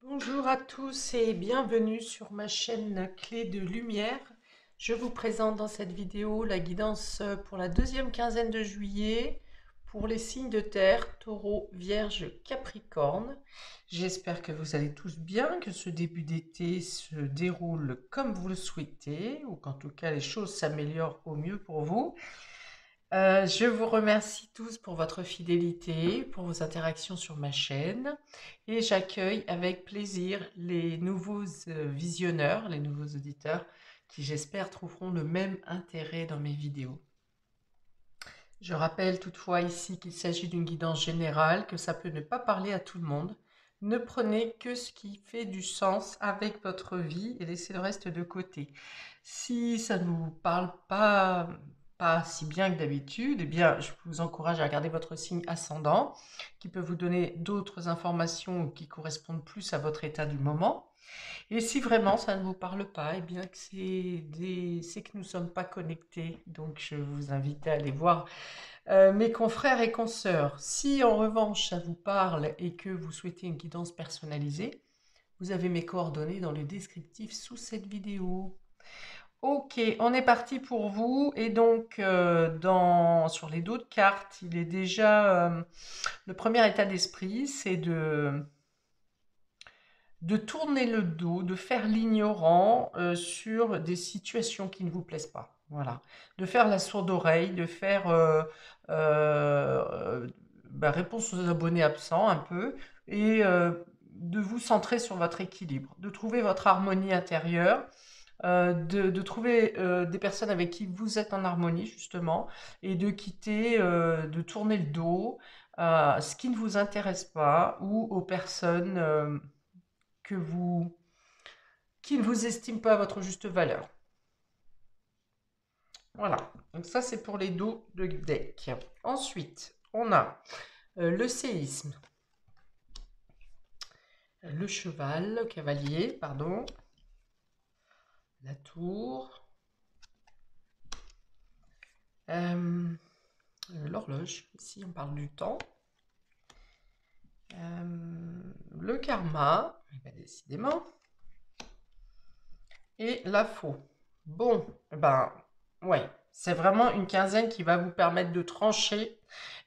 Bonjour à tous et bienvenue sur ma chaîne Clé de Lumière. Je vous présente dans cette vidéo la guidance pour la deuxième quinzaine de juillet pour les signes de terre, Taureau, Vierge, Capricorne. J'espère que vous allez tous bien, que ce début d'été se déroule comme vous le souhaitez ou qu'en tout cas les choses s'améliorent au mieux pour vous. Je vous remercie tous pour votre fidélité, pour vos interactions sur ma chaîne et j'accueille avec plaisir les nouveaux visionneurs, les nouveaux auditeurs qui j'espère trouveront le même intérêt dans mes vidéos. Je rappelle toutefois ici qu'il s'agit d'une guidance générale, que ça peut ne pas parler à tout le monde. Ne prenez que ce qui fait du sens avec votre vie et laissez le reste de côté. Si ça ne vous parle pas si bien que d'habitude, eh bien, je vous encourage à regarder votre signe ascendant, qui peut vous donner d'autres informations qui correspondent plus à votre état du moment. Et si vraiment ça ne vous parle pas, eh bien que c'est que nous ne sommes pas connectés. Donc je vous invite à aller voir mes confrères et consoeurs. Si en revanche ça vous parle et que vous souhaitez une guidance personnalisée, vous avez mes coordonnées dans le descriptif sous cette vidéo. Ok, on est parti pour vous. Et donc, sur les dos de cartes, il est déjà... le premier état d'esprit, c'est de tourner le dos, de faire l'ignorant sur des situations qui ne vous plaisent pas. Voilà. De faire la sourde oreille, de faire réponse aux abonnés absents un peu, et de vous centrer sur votre équilibre, de trouver votre harmonie intérieure, de trouver des personnes avec qui vous êtes en harmonie justement, et de quitter, de tourner le dos à ce qui ne vous intéresse pas ou aux personnes que vous, qui ne vous estiment pas à votre juste valeur. Voilà, donc ça c'est pour les dos de deck. Ensuite, on a le séisme, le cheval, le cavalier, pardon, la tour, l'horloge, ici on parle du temps, le karma, décidément, et la faux. Bon, ben, ouais, c'est vraiment une quinzaine qui va vous permettre de trancher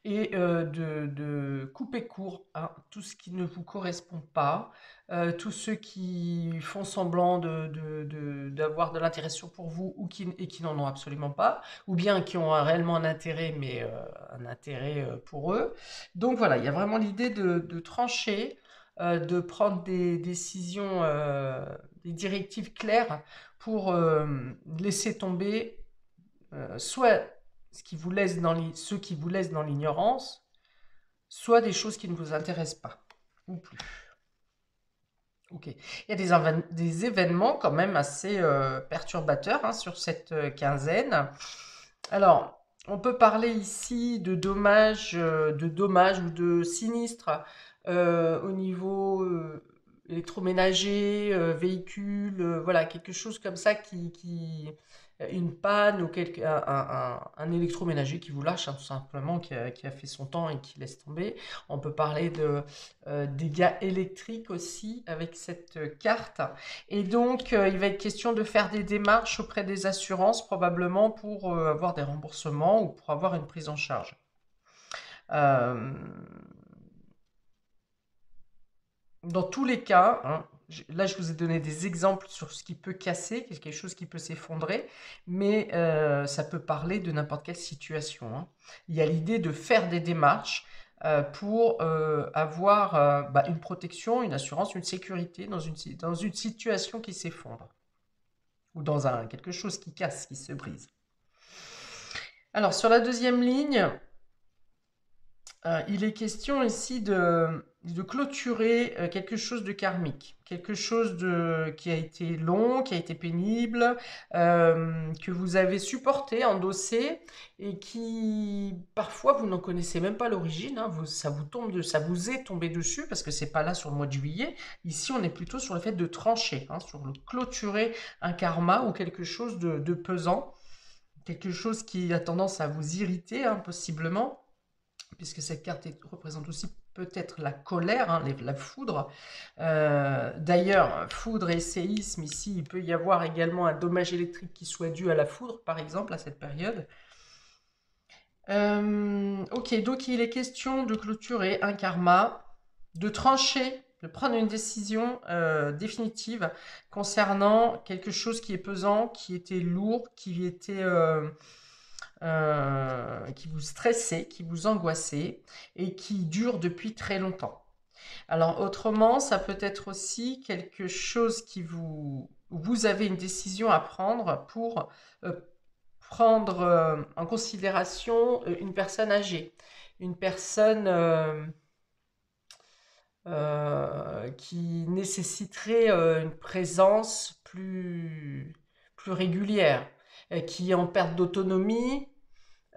et de couper court à tout ce qui ne vous correspond pas, tous ceux qui font semblant d'avoir de l'intérêt pour vous et qui n'en ont absolument pas, ou bien qui ont réellement un intérêt, mais un intérêt pour eux. Donc voilà, il y a vraiment l'idée de trancher, de prendre des décisions, des directives claires pour laisser tomber soit ceux qui vous laissent dans l'ignorance, soit des choses qui ne vous intéressent pas, ou plus. Ok. Il y a des événements quand même assez perturbateurs hein, sur cette quinzaine. Alors, on peut parler ici de dommages ou de sinistres au niveau électroménager, véhicule, voilà, quelque chose comme ça une panne ou un électroménager qui vous lâche, hein, tout simplement, qui a fait son temps et qui laisse tomber. On peut parler de dégâts électriques aussi avec cette carte. Et donc, il va être question de faire des démarches auprès des assurances, probablement pour avoir des remboursements ou pour avoir une prise en charge. Euh, Dans tous les cas, hein, là je vous ai donné des exemples sur ce qui peut casser, quelque chose qui peut s'effondrer, mais ça peut parler de n'importe quelle situation. Hein. Il y a l'idée de faire des démarches pour avoir une protection, une assurance, une sécurité dans une situation qui s'effondre ou dans quelque chose qui casse, qui se brise. Alors sur la deuxième ligne, il est question ici de clôturer quelque chose de karmique, quelque chose qui a été long, qui a été pénible, que vous avez supporté, endossé, et qui parfois vous n'en connaissez même pas l'origine. Hein, ça vous est tombé dessus parce que c'est pas là sur le mois de juillet. Ici, on est plutôt sur le fait de trancher, hein, sur le clôturer un karma ou quelque chose de pesant, quelque chose qui a tendance à vous irriter, hein, possiblement puisque cette carte représente aussi peut-être la colère, hein, la foudre. D'ailleurs, foudre et séisme, ici, il peut y avoir également un dommage électrique qui soit dû à la foudre, par exemple, à cette période. Ok, donc il est question de clôturer un karma, de trancher, de prendre une décision définitive concernant quelque chose qui est pesant, qui était lourd, qui vous stressait, qui vous angoissait et qui dure depuis très longtemps. Alors autrement, ça peut être aussi quelque chose vous avez une décision à prendre pour euh, prendre en considération une personne âgée, une personne qui nécessiterait une présence plus régulière, qui est en perte d'autonomie,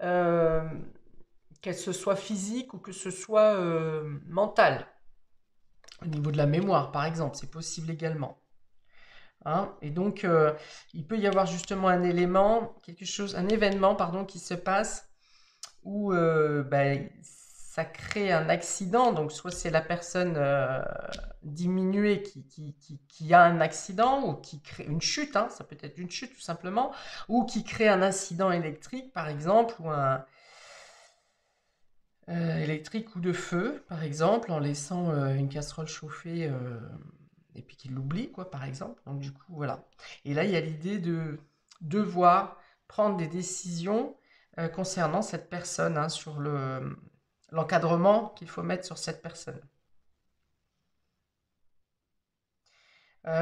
euh, qu'elle se soit physique ou que ce soit mentale. Au niveau de la mémoire, par exemple, c'est possible également. Hein. Et donc, il peut y avoir justement un événement, pardon, qui se passe où ça crée un accident. Donc, soit c'est la personne diminuée qui a un accident ou qui crée une chute, hein, ça peut être une chute tout simplement, ou qui crée un incident électrique, par exemple, ou un électrique ou de feu, par exemple, en laissant une casserole chauffer et puis qu'il l'oublie, quoi, par exemple. Donc, du coup, voilà. Et là, il y a l'idée de devoir prendre des décisions concernant cette personne, hein, sur l'encadrement qu'il faut mettre sur cette personne.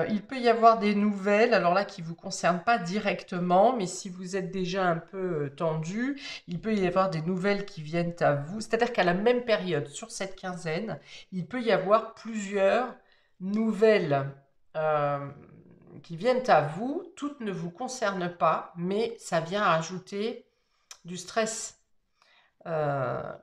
Il peut y avoir des nouvelles, alors là, qui ne vous concernent pas directement, mais si vous êtes déjà un peu tendu, il peut y avoir des nouvelles qui viennent à vous. C'est-à-dire qu'à la même période, sur cette quinzaine, il peut y avoir plusieurs nouvelles qui viennent à vous. Toutes ne vous concernent pas, mais ça vient ajouter du stress. Euh,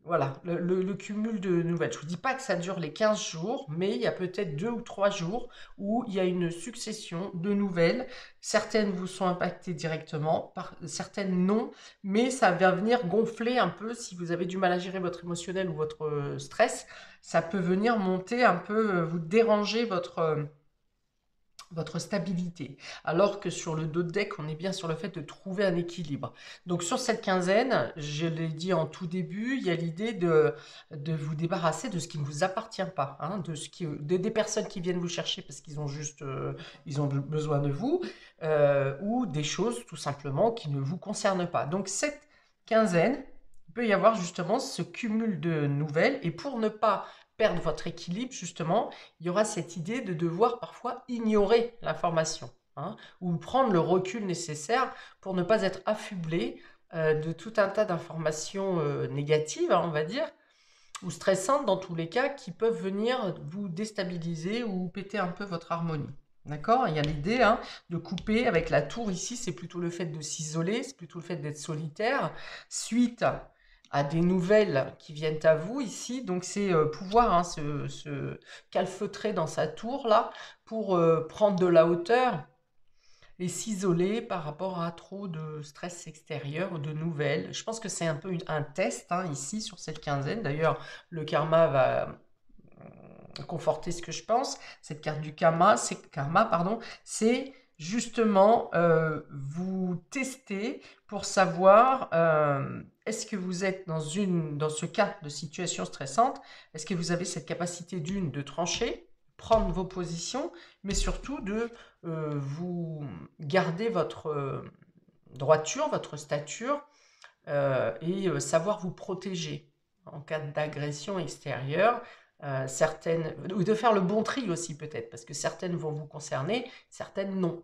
Voilà, le cumul de nouvelles. Je ne vous dis pas que ça dure les 15 jours, mais il y a peut-être 2 ou 3 jours où il y a une succession de nouvelles. Certaines vous sont impactées directement, certaines non, mais ça va venir gonfler un peu si vous avez du mal à gérer votre émotionnel ou votre stress. Ça peut venir monter un peu, vous déranger votre stabilité. Alors que sur le dos de deck, on est bien sur le fait de trouver un équilibre. Donc sur cette quinzaine, je l'ai dit en tout début, il y a l'idée de vous débarrasser de ce qui ne vous appartient pas, hein, des personnes qui viennent vous chercher parce qu'ils ont juste ils ont besoin de vous, ou des choses tout simplement qui ne vous concernent pas. Donc cette quinzaine, il peut y avoir justement ce cumul de nouvelles, et pour ne pas perdre votre équilibre, justement, il y aura cette idée de devoir parfois ignorer l'information, hein, ou prendre le recul nécessaire pour ne pas être affublé de tout un tas d'informations négatives, hein, on va dire, ou stressantes dans tous les cas, qui peuvent venir vous déstabiliser ou péter un peu votre harmonie. D'accord? Il y a l'idée, hein, de couper avec la tour ici, c'est plutôt le fait de s'isoler, c'est plutôt le fait d'être solitaire, suite à des nouvelles qui viennent à vous ici. Donc c'est pouvoir, hein, se calfeutrer dans sa tour là pour prendre de la hauteur et s'isoler par rapport à trop de stress extérieur ou de nouvelles. Je pense que c'est un peu un test, hein, ici sur cette quinzaine. D'ailleurs, le karma va conforter ce que je pense. Cette carte du karma, c'est justement vous tester pour savoir est-ce que vous êtes dans ce cas de situation stressante, est-ce que vous avez cette capacité de trancher, prendre vos positions, mais surtout de vous garder votre droiture, votre stature, et savoir vous protéger en cas d'agression extérieure. Ou de faire le bon tri aussi peut-être, parce que certaines vont vous concerner, certaines non.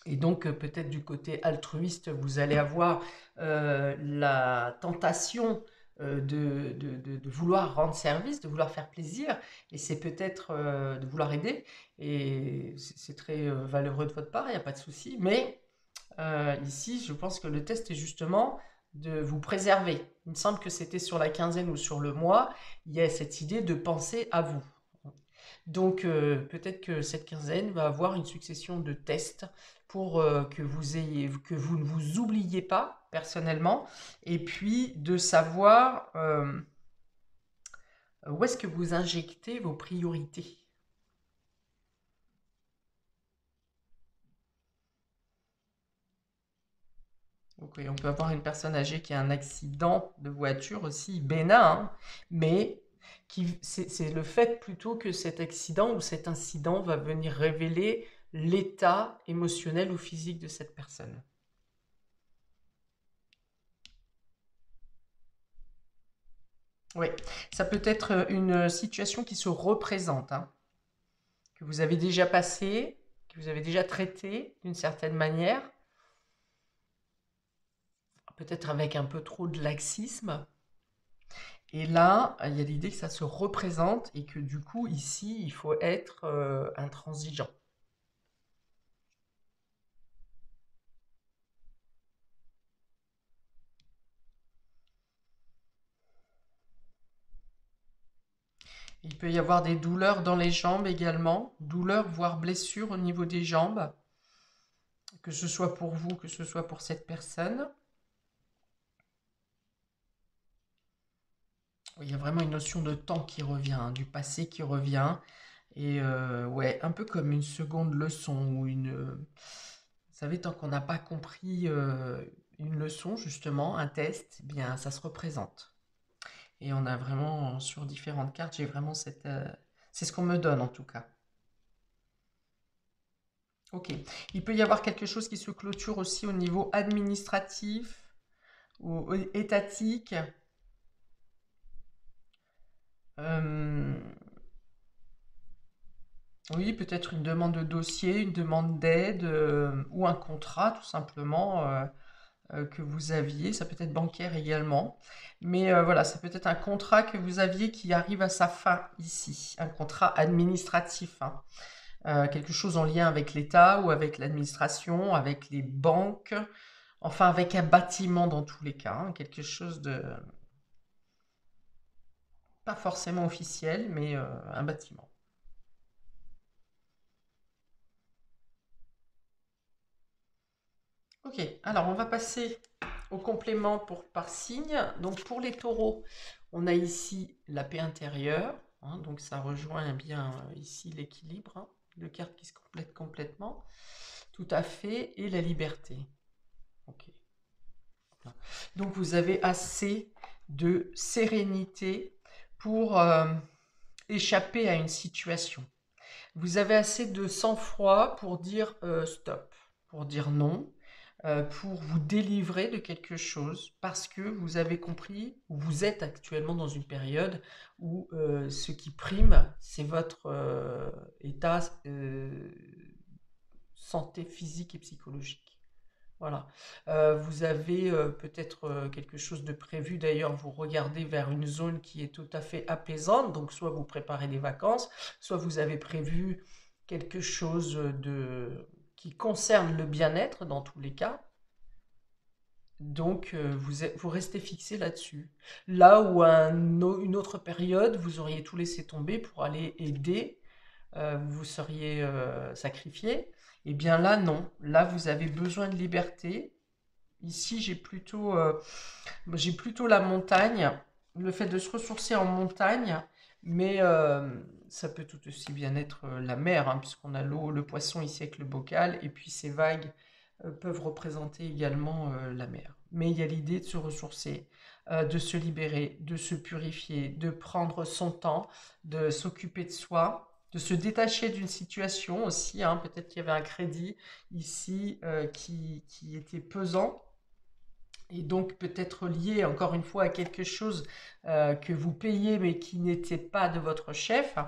Et donc peut-être du côté altruiste, vous allez avoir la tentation de vouloir rendre service, de vouloir faire plaisir, et c'est peut-être de vouloir aider, et c'est très valeureux de votre part, il n'y a pas de souci, mais ici je pense que le test est justement de vous préserver. Il me semble que c'était sur la quinzaine ou sur le mois, il y a cette idée de penser à vous. Donc peut-être que cette quinzaine va avoir une succession de tests pour que vous ne vous oubliez pas personnellement, et puis de savoir Où est-ce que vous injectez vos priorités? Donc, oui, on peut avoir une personne âgée qui a un accident de voiture aussi bénin, hein, mais c'est le fait plutôt que cet accident ou cet incident va venir révéler l'état émotionnel ou physique de cette personne. Oui, ça peut être une situation qui se représente, hein, que vous avez déjà passée, que vous avez déjà traitée d'une certaine manière, peut-être avec un peu trop de laxisme. Et là, il y a l'idée que ça se représente et que du coup, ici, il faut être intransigeant. Il peut y avoir des douleurs dans les jambes également, douleurs voire blessures au niveau des jambes, que ce soit pour vous, que ce soit pour cette personne. Il y a vraiment une notion de temps qui revient, hein, du passé qui revient. Et ouais, un peu comme une seconde leçon ou une... vous savez, tant qu'on n'a pas compris une leçon, justement, un test, eh bien, ça se représente. Et on a vraiment, sur différentes cartes, j'ai vraiment cette... c'est ce qu'on me donne, en tout cas. Ok. Il peut y avoir quelque chose qui se clôture aussi au niveau administratif ou étatique. Euh, oui, peut-être une demande de dossier, une demande d'aide ou un contrat tout simplement que vous aviez. Ça peut être bancaire également. Mais voilà, ça peut être un contrat que vous aviez qui arrive à sa fin ici. Un contrat administratif, hein. Quelque chose en lien avec l'État ou avec l'administration, avec les banques, enfin avec un bâtiment dans tous les cas, hein. Quelque chose de pas forcément officiel, mais un bâtiment. Ok, alors on va passer au complément par signe. Donc pour les taureaux, on a ici la paix intérieure, hein, donc ça rejoint bien ici l'équilibre, hein, deux cartes qui se complètent complètement, tout à fait, et la liberté. Ok. Donc vous avez assez de sérénité pour échapper à une situation. Vous avez assez de sang-froid pour dire stop, pour dire non, pour vous délivrer de quelque chose parce que vous avez compris, ou vous êtes actuellement dans une période où ce qui prime, c'est votre état santé physique et psychologique. Voilà. Vous avez peut-être quelque chose de prévu. D'ailleurs, vous regardez vers une zone qui est tout à fait apaisante. Donc, soit vous préparez des vacances, soit vous avez prévu quelque chose qui concerne le bien-être dans tous les cas. Donc, vous restez fixé là-dessus. Là où une autre période, vous auriez tout laissé tomber pour aller aider, vous vous seriez sacrifié. Eh bien là, non. Là, vous avez besoin de liberté. Ici, j'ai plutôt la montagne, le fait de se ressourcer en montagne, mais ça peut tout aussi bien être la mer, hein, puisqu'on a l'eau, le poisson ici avec le bocal, et puis ces vagues peuvent représenter également la mer. Mais il y a l'idée de se ressourcer, de se libérer, de se purifier, de prendre son temps, de s'occuper de soi, de se détacher d'une situation aussi, hein. Peut-être qu'il y avait un crédit ici qui était pesant et donc peut-être lié encore une fois à quelque chose que vous payez mais qui n'était pas de votre chef.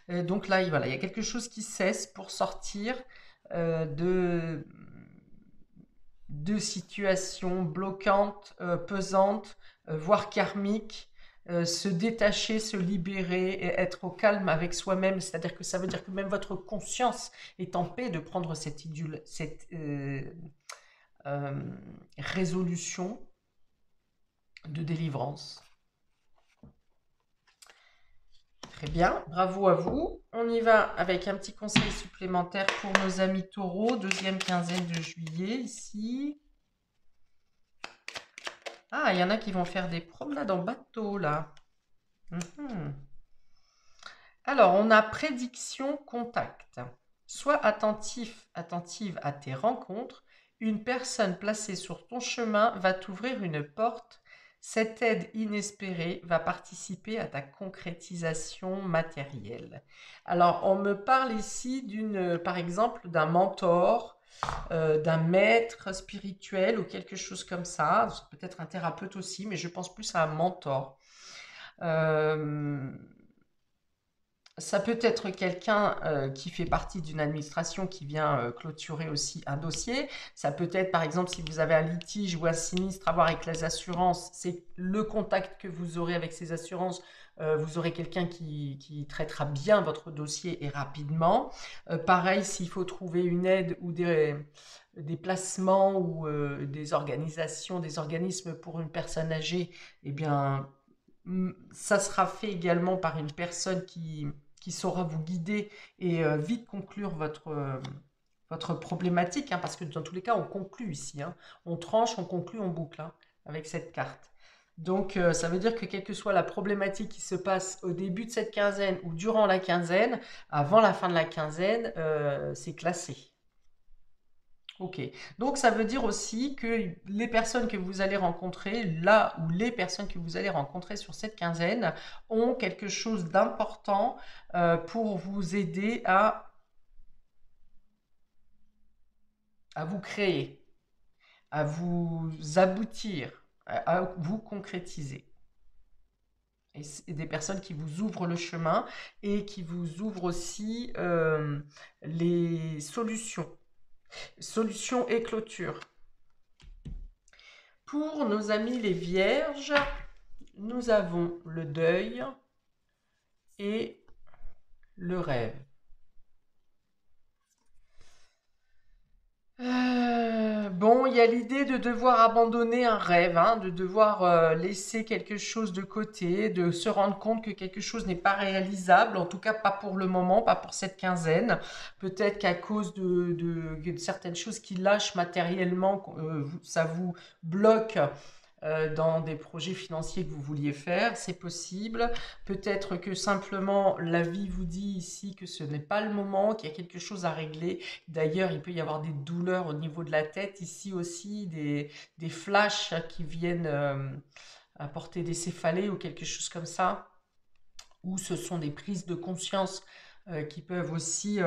Donc là, voilà, il y a quelque chose qui cesse pour sortir de situations bloquantes, pesantes, voire karmiques. Se détacher, se libérer et être au calme avec soi-même, c'est-à-dire que ça veut dire que même votre conscience est en paix de prendre cette résolution de délivrance. Très bien, bravo à vous. On y va avec un petit conseil supplémentaire pour nos amis taureaux, deuxième quinzaine de juillet ici. Ah, il y en a qui vont faire des promenades en bateau là. Alors, on a prédiction contact. Sois attentif, attentive à tes rencontres. Une personne placée sur ton chemin va t'ouvrir une porte. Cette aide inespérée va participer à ta concrétisation matérielle. Alors, on me parle ici par exemple, d'un mentor, d'un maître spirituel ou quelque chose comme ça. C'est peut-être un thérapeute aussi, mais je pense plus à un mentor. Euh, Ça peut être quelqu'un qui fait partie d'une administration qui vient clôturer aussi un dossier. Ça peut être, par exemple, si vous avez un litige ou un sinistre à voir avec les assurances, c'est le contact que vous aurez avec ces assurances. Vous aurez quelqu'un qui traitera bien votre dossier et rapidement. Pareil, s'il faut trouver une aide ou des placements ou des organisations, des organismes pour une personne âgée, eh bien, ça sera fait également par une personne qui saura vous guider et vite conclure votre problématique, hein, parce que dans tous les cas, on conclut ici. Hein. On tranche, on conclut, on boucle hein, avec cette carte. Donc, ça veut dire que quelle que soit la problématique qui se passe au début de cette quinzaine ou durant la quinzaine, avant la fin de la quinzaine, c'est classé. Ok, donc ça veut dire aussi que les personnes que vous allez rencontrer, là où les personnes que vous allez rencontrer sur cette quinzaine, ont quelque chose d'important pour vous aider à vous créer, à vous aboutir, à vous concrétiser. Et c'est des personnes qui vous ouvrent le chemin et qui vous ouvrent aussi les solutions. Solutions et clôtures. Pour nos amis les vierges, nous avons le deuil et le rêve. Bon, il y a l'idée de devoir abandonner un rêve, hein, de devoir laisser quelque chose de côté, de se rendre compte que quelque chose n'est pas réalisable, en tout cas pas pour le moment, pas pour cette quinzaine. Peut-être qu'à cause de certaines choses qui lâchent matériellement, ça vous bloque dans des projets financiers que vous vouliez faire, c'est possible. Peut-être que simplement la vie vous dit ici que ce n'est pas le moment, qu'il y a quelque chose à régler. D'ailleurs, il peut y avoir des douleurs au niveau de la tête, ici aussi, des flashs qui viennent apporter des céphalées ou quelque chose comme ça. Ou ce sont des prises de conscience qui peuvent aussi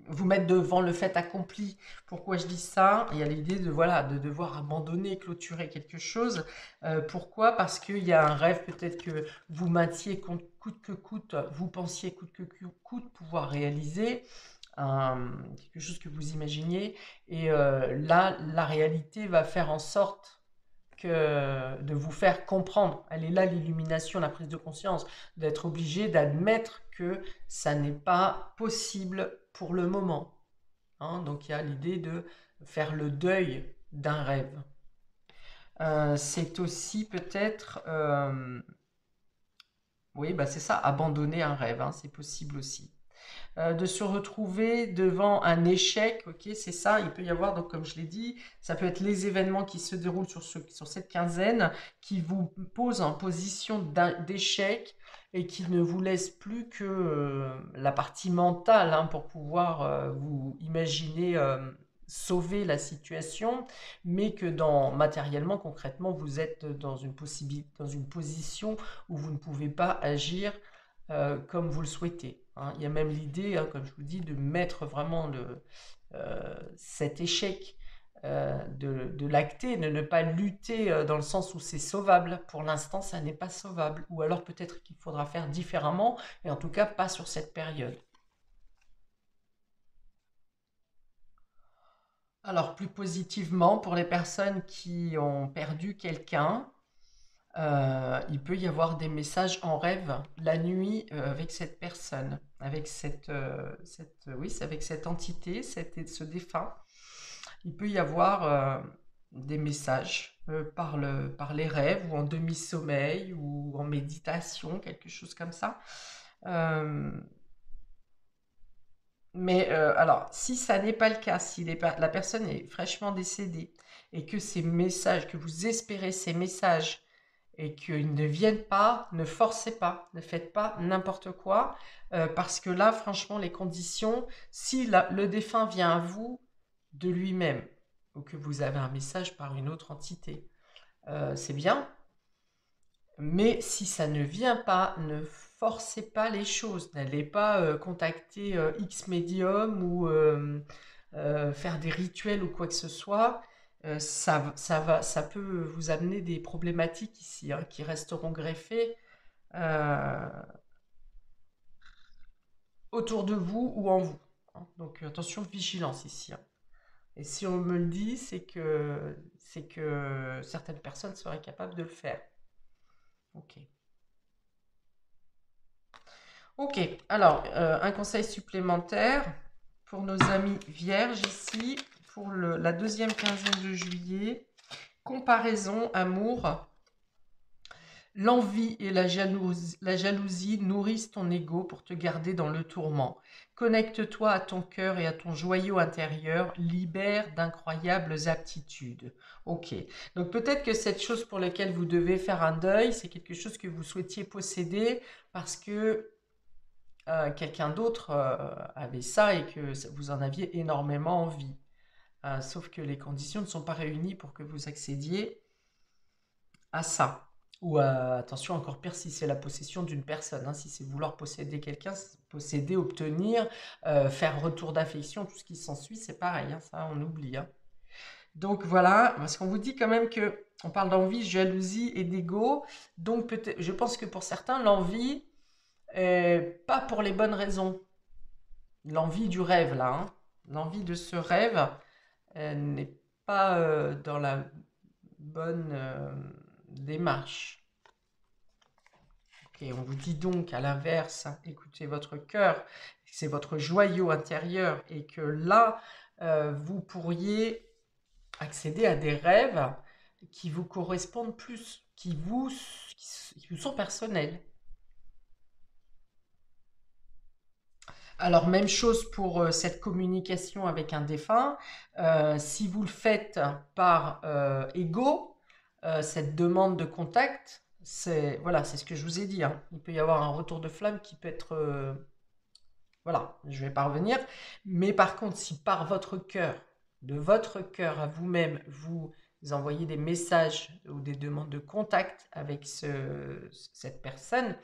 vous mettre devant le fait accompli. Pourquoi je dis ça? Il y a l'idée de voilà de devoir abandonner, clôturer quelque chose. Pourquoi? Parce qu'il y a un rêve peut-être que vous maintiez coûte que coûte, vous pensiez coûte que coûte pouvoir réaliser. Quelque chose que vous imaginiez et là la réalité va faire en sorte de vous faire comprendre. Elle est là l'illumination, la prise de conscience, d'être obligé d'admettre que ça n'est pas possible pour le moment. Hein. Donc il y a l'idée de faire le deuil d'un rêve. C'est aussi peut-être, oui, bah c'est ça, abandonner un rêve, hein, c'est possible aussi. De se retrouver devant un échec, ok, c'est ça, il peut y avoir, donc comme je l'ai dit, ça peut être les événements qui se déroulent sur cette quinzaine, qui vous posent en position d'échec et qui ne vous laissent plus que la partie mentale hein, pour pouvoir vous imaginer sauver la situation, mais que matériellement, concrètement, vous êtes dans une position où vous ne pouvez pas agir comme vous le souhaitez. Hein. Il y a même l'idée, hein, comme je vous dis, de mettre vraiment cet échec, de l'acter, de ne pas lutter dans le sens où c'est sauvable. Pour l'instant, ça n'est pas sauvable. Ou alors peut-être qu'il faudra faire différemment, et en tout cas pas sur cette période. Alors plus positivement, pour les personnes qui ont perdu quelqu'un, il peut y avoir des messages en rêve la nuit avec cette personne, avec oui, c'est avec cette entité, ce défunt. Il peut y avoir des messages par les rêves ou en demi-sommeil ou en méditation, quelque chose comme ça. Euh, mais alors, si ça n'est pas le cas, si la personne est fraîchement décédée et que ces messages, que vous espérez ces messages et qu'ils ne viennent pas, ne forcez pas, ne faites pas n'importe quoi, parce que là, franchement, les conditions, si le défunt vient à vous de lui-même, ou que vous avez un message par une autre entité, c'est bien, mais si ça ne vient pas, ne forcez pas les choses, n'allez pas contacter X médium ou faire des rituels ou quoi que ce soit. Ça peut vous amener des problématiques ici, hein, qui resteront greffées euh, autour de vous ou en vous, hein. Donc attention, vigilance ici, hein. Et si on me le dit, c'est que certaines personnes seraient capables de le faire. Ok. Ok, alors un conseil supplémentaire pour nos amis vierges ici, pour la deuxième quinzaine de juillet. Comparaison, amour. L'envie et la jalousie nourrissent ton ego pour te garder dans le tourment. Connecte-toi à ton cœur et à ton joyau intérieur, libère d'incroyables aptitudes. Ok, donc peut-être que cette chose pour laquelle vous devez faire un deuil, c'est quelque chose que vous souhaitiez posséder parce que quelqu'un d'autre avait ça et que vous en aviez énormément envie. Sauf que les conditions ne sont pas réunies pour que vous accédiez à ça. Ou attention, encore pire si c'est la possession d'une personne, hein. Si c'est vouloir posséder quelqu'un, posséder, obtenir, faire retour d'affection, tout ce qui s'ensuit, c'est pareil, hein, ça on oublie, hein. Donc voilà, parce qu'on vous dit quand même que on parle d'envie, jalousie et d'ego. Donc peut-être, je pense que pour certains, l'envie, pas pour les bonnes raisons. L'envie du rêve là, hein. L'envie de ce rêve n'est pas dans la bonne démarche. Ok, on vous dit donc à l'inverse, hein, écoutez votre cœur, c'est votre joyau intérieur et que là, vous pourriez accéder à des rêves qui vous correspondent plus, qui vous sont personnels. Alors, même chose pour cette communication avec un défunt. Si vous le faites par ego, cette demande de contact, voilà, c'est ce que je vous ai dit, hein. Il peut y avoir un retour de flamme qui peut être... voilà, je vais pas revenir. Mais par contre, si par votre cœur, de votre cœur à vous-même, vous envoyez des messages ou des demandes de contact avec cette personne,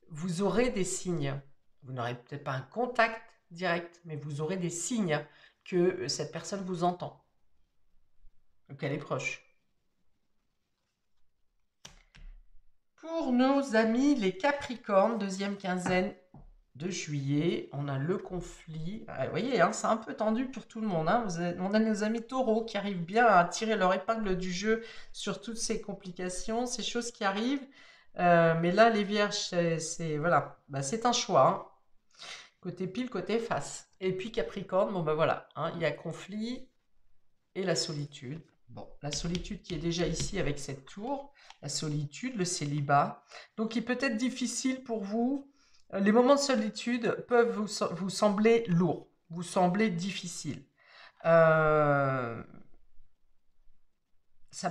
vous aurez des signes. Vous n'aurez peut-être pas un contact direct, mais vous aurez des signes que cette personne vous entend, qu'elle est proche. Pour nos amis les Capricornes, deuxième quinzaine de juillet, on a le conflit. Vous voyez, hein, c'est un peu tendu pour tout le monde, hein. On a nos amis taureaux qui arrivent bien à tirer leur épingle du jeu sur toutes ces complications, ces choses qui arrivent. Mais là, les vierges, voilà, bah, c'est un choix, hein. Côté pile, côté face. Et puis Capricorne, bon ben voilà, hein, il y a conflit et la solitude. Bon, la solitude qui est déjà ici avec cette tour, la solitude, le célibat. Donc il peut être difficile pour vous. Les moments de solitude peuvent vous sembler lourds, vous sembler difficiles. Ça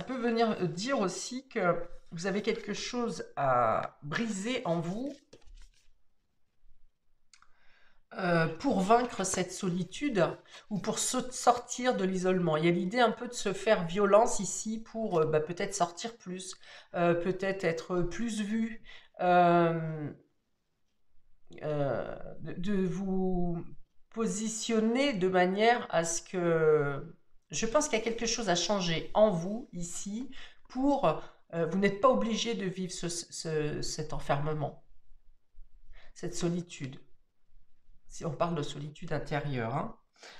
peut venir dire aussi que vous avez quelque chose à briser en vous pour vaincre cette solitude ou pour sortir de l'isolement. Il y a l'idée un peu de se faire violence ici pour peut-être sortir plus, peut-être être plus vu, de vous positionner de manière à ce que... Je pense qu'il y a quelque chose à changer en vous ici pour... vous n'êtes pas obligé de vivre cet enfermement, cette solitude. Si on parle de solitude intérieure, hein.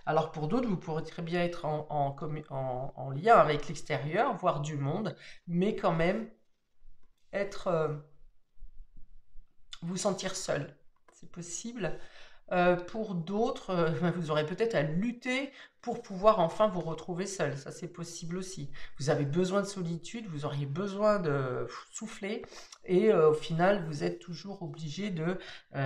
Alors pour d'autres, vous pourrez très bien être en lien avec l'extérieur, voir du monde, mais quand même être, vous sentir seul. C'est possible. Pour d'autres, vous aurez peut-être à lutter pour pouvoir enfin vous retrouver seul. Ça, c'est possible aussi. Vous avez besoin de solitude, vous auriez besoin de souffler, et au final, vous êtes toujours obligé de...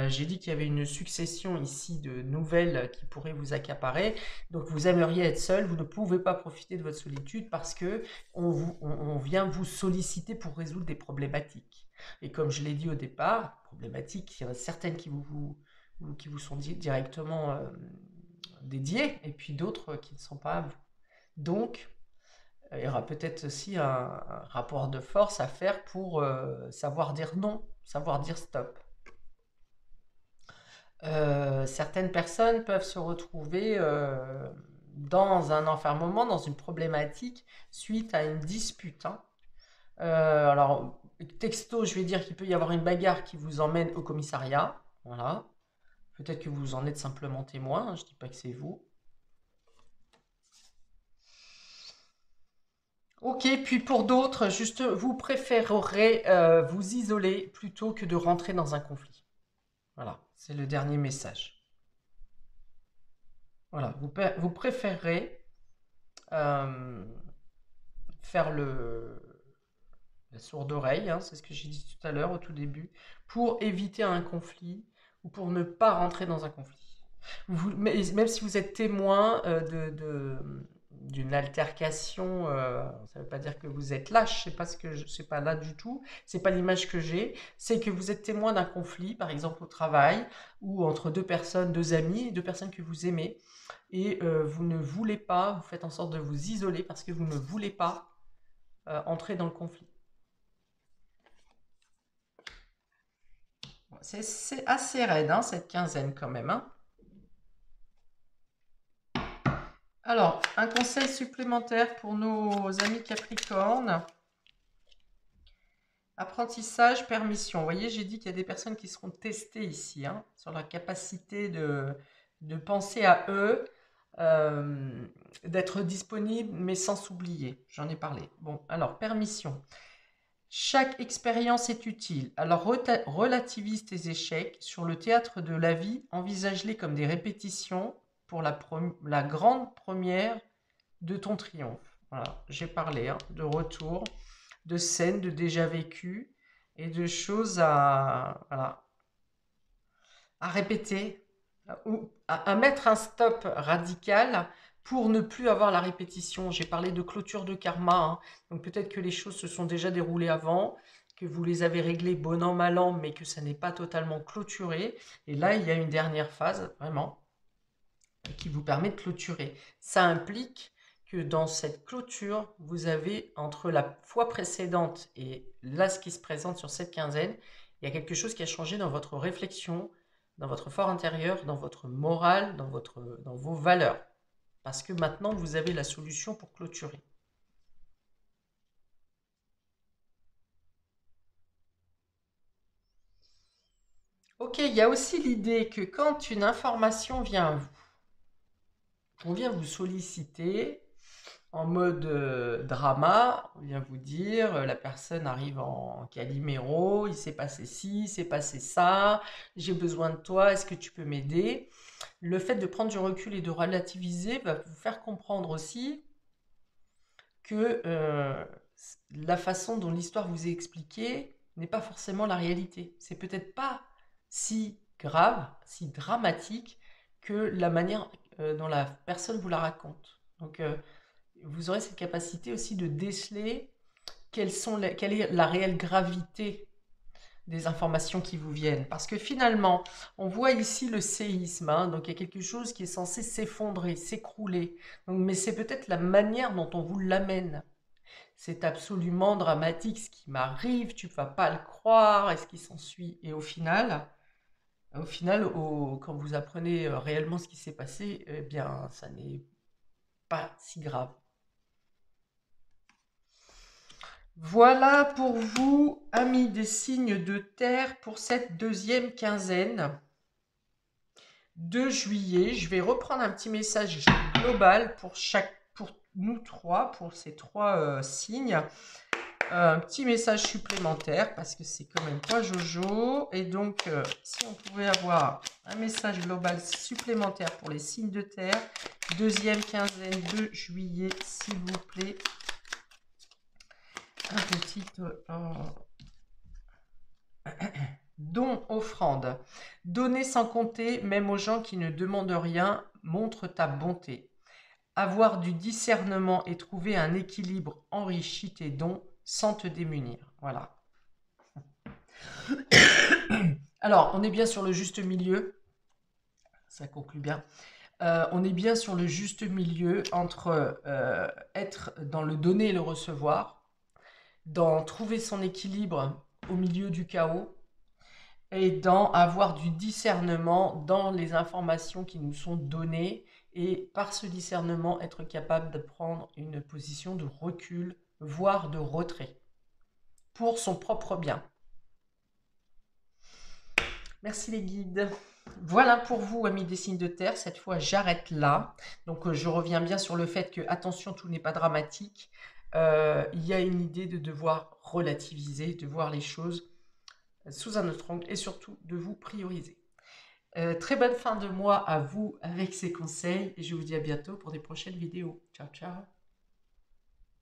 j'ai dit qu'il y avait une succession ici de nouvelles qui pourraient vous accaparer. Donc, vous aimeriez être seul, vous ne pouvez pas profiter de votre solitude parce que on vient vous solliciter pour résoudre des problématiques. Et comme je l'ai dit au départ, problématiques, il y en a certaines qui vous sont directement dédiées, et puis d'autres qui ne sont pas à vous. Donc, il y aura peut-être aussi un rapport de force à faire pour savoir dire non, savoir dire stop. Certaines personnes peuvent se retrouver dans un enfermement, dans une problématique suite à une dispute, hein. Alors, texto, je vais dire qu'il peut y avoir une bagarre qui vous emmène au commissariat. Voilà. Peut-être que vous en êtes simplement témoin, hein, je ne dis pas que c'est vous. Ok, puis pour d'autres, juste, vous préférerez vous isoler plutôt que de rentrer dans un conflit. Voilà, c'est le dernier message. Voilà, vous préférerez euh, faire la sourde oreille, hein, c'est ce que j'ai dit tout à l'heure au tout début, pour éviter un conflit ou pour ne pas rentrer dans un conflit. Même si vous êtes témoin d'une altercation, ça ne veut pas dire que vous êtes lâche, c'est pas là du tout, c'est pas l'image que j'ai, c'est que vous êtes témoin d'un conflit, par exemple au travail, ou entre deux personnes, deux amis, deux personnes que vous aimez, et vous ne voulez pas, vous faites en sorte de vous isoler parce que vous ne voulez pas entrer dans le conflit. C'est assez raide, hein, cette quinzaine quand même, hein. Alors, un conseil supplémentaire pour nos amis Capricorne. Apprentissage, permission. Vous voyez, j'ai dit qu'il y a des personnes qui seront testées ici, hein, sur la capacité de penser à eux, d'être disponibles, mais sans s'oublier. J'en ai parlé. Bon, alors, permission. Chaque expérience est utile. Alors, relativise tes échecs. Sur le théâtre de la vie, envisage-les comme des répétitions pour la grande première de ton triomphe. Voilà, j'ai parlé, hein, de retour, de scènes, de déjà vécu et de choses voilà, à répéter ou à mettre un stop radical pour ne plus avoir la répétition. J'ai parlé de clôture de karma, hein. Donc peut-être que les choses se sont déjà déroulées avant, que vous les avez réglées bon an, mal an, mais que ça n'est pas totalement clôturé. Et là, il y a une dernière phase, vraiment, qui vous permet de clôturer. Ça implique que dans cette clôture, vous avez, entre la fois précédente et là, ce qui se présente sur cette quinzaine, il y a quelque chose qui a changé dans votre réflexion, dans votre fort intérieur, dans votre morale, dans vos valeurs. Parce que maintenant, vous avez la solution pour clôturer. Ok, il y a aussi l'idée que quand une information vient à vous, on vient vous solliciter en mode drama, on vient vous dire, la personne arrive en Calimero, il s'est passé ci, il s'est passé ça, j'ai besoin de toi, est-ce que tu peux m'aider? Le fait de prendre du recul et de relativiser va vous faire comprendre aussi que la façon dont l'histoire vous est expliquée n'est pas forcément la réalité. C'est peut-être pas si grave, si dramatique que la manière dont la personne vous la raconte. Donc, vous aurez cette capacité aussi de déceler quelle est la réelle gravité des informations qui vous viennent. Parce que finalement, on voit ici le séisme, hein, donc il y a quelque chose qui est censé s'effondrer, s'écrouler. Mais c'est peut-être la manière dont on vous l'amène. C'est absolument dramatique ce qui m'arrive, tu ne vas pas le croire, et ce qui s'ensuit. Et au final, quand vous apprenez réellement ce qui s'est passé, eh bien, ça n'est pas si grave. Voilà pour vous, amis des signes de terre, pour cette deuxième quinzaine de juillet. Je vais reprendre un petit message global pour nous trois, pour ces trois signes. un petit message supplémentaire parce que c'est quand même pas Jojo. Et donc, si on pouvait avoir un message global supplémentaire pour les signes de terre, deuxième quinzaine de juillet, s'il vous plaît. Un petit don, offrande. Donner sans compter, même aux gens qui ne demandent rien, montre ta bonté. Avoir du discernement et trouver un équilibre enrichit tes dons sans te démunir. Voilà. Alors, on est bien sur le juste milieu. Ça conclut bien. On est bien sur le juste milieu entre être dans le donner et le recevoir, dans trouver son équilibre au milieu du chaos, et dans avoir du discernement dans les informations qui nous sont données, et par ce discernement, être capable de prendre une position de recul, voire de retrait, pour son propre bien. Merci les guides. Voilà pour vous, amis des signes de terre. Cette fois, j'arrête là. Donc, je reviens bien sur le fait que, attention, tout n'est pas dramatique. Il y a une idée de devoir relativiser, de voir les choses sous un autre angle et surtout de vous prioriser. Très bonne fin de mois à vous avec ces conseils et je vous dis à bientôt pour des prochaines vidéos. Ciao, ciao.